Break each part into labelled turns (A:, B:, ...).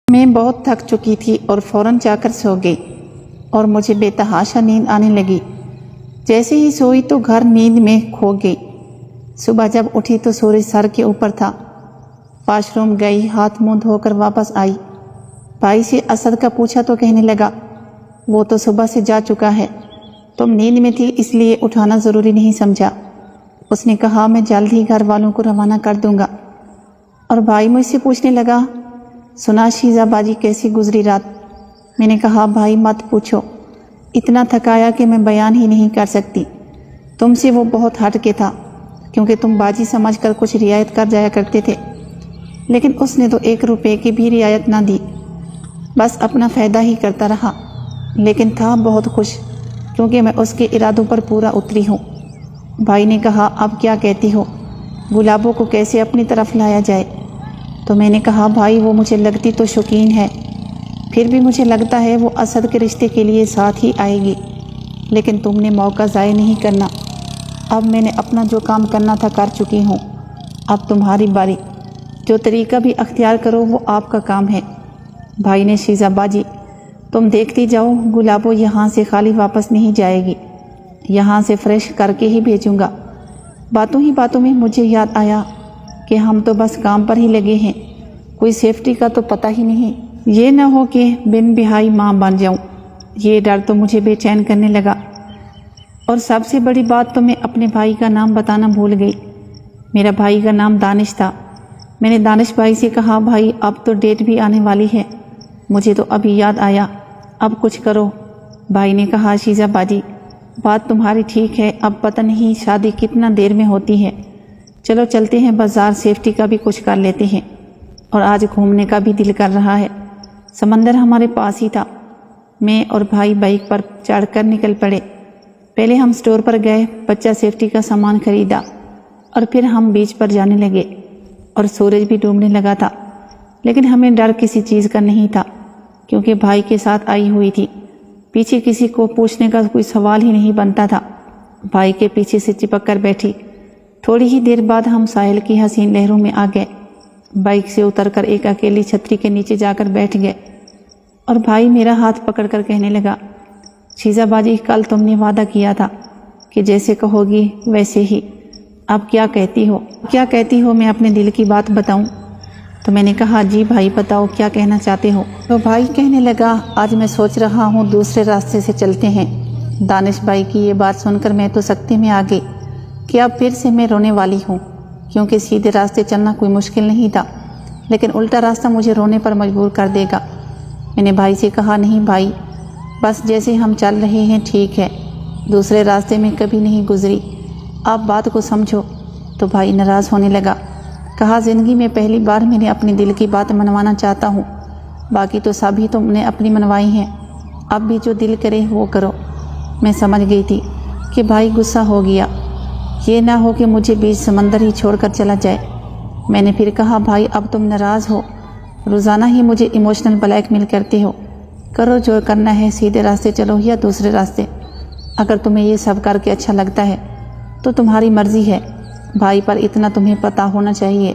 A: میں بہت تھک چکی تھی اور فوراً جا کر سو گئی اور مجھے بےتحاشا نیند آنے لگی۔ جیسے ہی سوئی تو گھر نیند میں کھو گئی۔ صبح جب اٹھی تو سورج سر کے اوپر تھا۔ واش روم گئی، ہاتھ منہ دھو کر واپس آئی۔ بھائی سے اسد کا پوچھا تو کہنے لگا وہ تو صبح سے جا چکا ہے، تم نیند میں تھی اس لیے اٹھانا ضروری نہیں سمجھا۔ اس نے کہا میں جلد ہی گھر والوں کو روانہ کر دوں گا۔ اور بھائی مجھ سے پوچھنے لگا سنا شیزہ باجی کیسی گزری رات؟ میں نے کہا بھائی مت پوچھو، اتنا تھکایا کہ میں بیان ہی نہیں کر سکتی۔ تم سے وہ بہت ہٹ کے تھا کیونکہ تم باجی سمجھ کر کچھ رعایت کر جایا کرتے تھے، لیکن اس نے تو 1 روپے کی بھی رعایت نہ دی، بس اپنا فائدہ ہی کرتا رہا، لیکن تھا بہت خوش کیونکہ میں اس کے ارادوں پر پورا اتری ہوں۔ بھائی نے کہا اب کیا کہتی ہو، گلابوں کو کیسے اپنی طرف لایا جائے؟ تو میں نے کہا بھائی وہ مجھے لگتی تو شوقین ہے، پھر بھی مجھے لگتا ہے وہ اسد کے رشتے کے لیے ساتھ ہی آئے گی، لیکن تم نے موقع ضائع نہیں کرنا۔ اب میں نے اپنا جو کام کرنا تھا کر چکی ہوں، اب تمہاری باری، جو طریقہ بھی اختیار کرو وہ آپ کا کام ہے۔ بھائی نے شیزہ باجی تم دیکھتی جاؤ، گلابوں یہاں سے خالی واپس نہیں جائے گی، یہاں سے فریش کر کے ہی بھیجوں گا۔ باتوں ہی باتوں میں مجھے یاد آیا کہ ہم تو بس کام پر ہی لگے ہیں، کوئی سیفٹی کا تو پتہ ہی نہیں، یہ نہ ہو کہ بن بہائی ماں بن جاؤں۔ یہ ڈر تو مجھے بے چین کرنے لگا، اور سب سے بڑی بات تو میں اپنے بھائی کا نام بتانا بھول گئی۔ میرا بھائی کا نام دانش تھا۔ میں نے دانش بھائی سے کہا بھائی اب تو ڈیٹ بھی آنے والی ہے، مجھے تو ابھی یاد آیا، اب کچھ کرو۔ بھائی نے کہا شیزہ باجی بات تمہاری ٹھیک ہے، اب پتہ نہیں شادی کتنا دیر میں ہوتی ہے، چلو چلتے ہیں بازار، سیفٹی کا بھی کچھ کر لیتے ہیں، اور آج گھومنے کا بھی دل کر رہا ہے۔ سمندر ہمارے پاس ہی تھا۔ میں اور بھائی بائک پر چڑھ کر نکل پڑے۔ پہلے ہم سٹور پر گئے، بچہ سیفٹی کا سامان خریدا، اور پھر ہم بیچ پر جانے لگے، اور سورج بھی ڈوبنے لگا تھا، لیکن ہمیں ڈر کسی چیز کا نہیں تھا کیونکہ بھائی کے ساتھ آئی ہوئی تھی، پیچھے کسی کو پوچھنے کا کوئی سوال ہی نہیں بنتا تھا۔ بھائی کے پیچھے سے چپک کر بیٹھی۔ تھوڑی ہی دیر بعد ہم ساحل کی حسین لہروں میں آ گئے۔ بائک سے اتر کر ایک اکیلی چھتری کے نیچے جا کر بیٹھ گئے، اور بھائی میرا ہاتھ پکڑ کر کہنے لگا شیزہ باجی کل تم نے وعدہ کیا تھا کہ جیسے کہو گی ویسے ہی، اب کیا کہتی ہو میں اپنے دل کی بات بتاؤں؟ تو میں نے کہا جی بھائی بتاؤ کیا کہنا چاہتے ہو؟ تو بھائی کہنے لگا آج میں سوچ رہا ہوں دوسرے راستے سے چلتے ہیں۔ دانش بھائی کی یہ بات سن کر میں تو سکتے میں آ گئی کہ اب پھر سے میں رونے والی ہوں، کیونکہ سیدھے راستے چلنا کوئی مشکل نہیں تھا، لیکن الٹا راستہ مجھے رونے پر مجبور کر دے گا۔ میں نے بھائی سے کہا نہیں بھائی، بس جیسے ہم چل رہے ہیں ٹھیک ہے، دوسرے راستے میں کبھی نہیں گزری، آپ بات کو سمجھو۔ تو بھائی ناراض ہونے لگا، کہا زندگی میں پہلی بار میں نے اپنی دل کی بات منوانا چاہتا ہوں، باقی تو سب ہی تم نے اپنی منوائی ہیں، اب بھی جو دل کرے وہ کرو۔ میں سمجھ گئی تھی کہ بھائی غصہ ہو گیا، یہ نہ ہو کہ مجھے بیچ سمندر ہی چھوڑ کر چلا جائے۔ میں نے پھر کہا بھائی اب تم ناراض ہو، روزانہ ہی مجھے ایموشنل بلیک میل کرتے ہو، کرو جو کرنا ہے، سیدھے راستے چلو یا دوسرے راستے، اگر تمہیں یہ سب کر کے اچھا لگتا ہے تو تمہاری مرضی ہے، بھائی پر اتنا تمہیں پتہ ہونا چاہیے،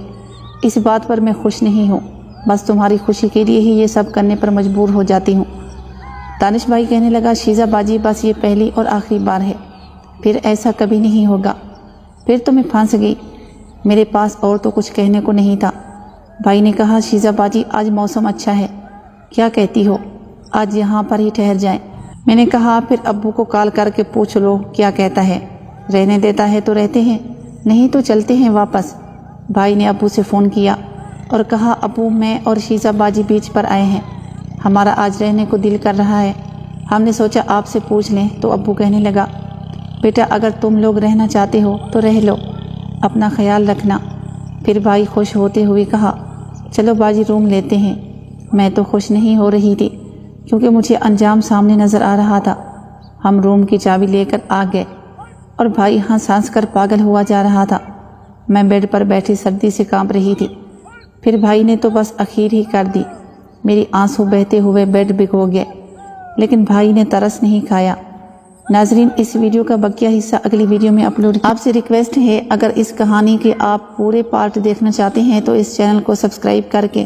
A: اس بات پر میں خوش نہیں ہوں، بس تمہاری خوشی کے لیے ہی یہ سب کرنے پر مجبور ہو جاتی ہوں۔ دانش بھائی کہنے لگا شیزہ باجی بس یہ پہلی اور آخری بار ہے، پھر ایسا کبھی نہیں ہوگا، پھر تو میں پھنس گئی، میرے پاس اور تو کچھ کہنے کو نہیں تھا۔ بھائی نے کہا شیزہ باجی آج موسم اچھا ہے، کیا کہتی ہو آج یہاں پر ہی ٹھہر جائیں؟ میں نے کہا پھر ابو کو کال کر کے پوچھ لو کیا کہتا ہے، رہنے دیتا ہے تو رہتے ہیں، نہیں تو چلتے ہیں واپس۔ بھائی نے ابو سے فون کیا اور کہا ابو میں اور شیزہ باجی بیچ پر آئے ہیں، ہمارا آج رہنے کو دل کر رہا ہے، ہم نے سوچا آپ سے پوچھ لیں۔ تو ابو کہنے لگا بیٹا اگر تم لوگ رہنا چاہتے ہو تو رہ لو، اپنا خیال رکھنا۔ پھر بھائی خوش ہوتے ہوئے کہا چلو باجی روم لیتے ہیں۔ میں تو خوش نہیں ہو رہی تھی کیونکہ مجھے انجام سامنے نظر آ رہا تھا۔ ہم روم کی چابی لے کر آ گئے اور بھائی ہنس ہنس کر پاگل ہوا جا رہا تھا، میں بیڈ پر بیٹھی سردی سے کانپ رہی تھی۔ پھر بھائی نے تو بس اخیر ہی کر دی، میری آنسو بہتے ہوئے بیڈ بھگو گئے، لیکن بھائی نے ترس نہیں کھایا۔ ناظرین اس ویڈیو کا بقیہ حصہ اگلی ویڈیو میں اپلوڈ کیا۔ آپ سے ریکویسٹ ہے اگر اس کہانی کے آپ پورے پارٹ دیکھنا چاہتے ہیں تو اس چینل کو سبسکرائب کر کے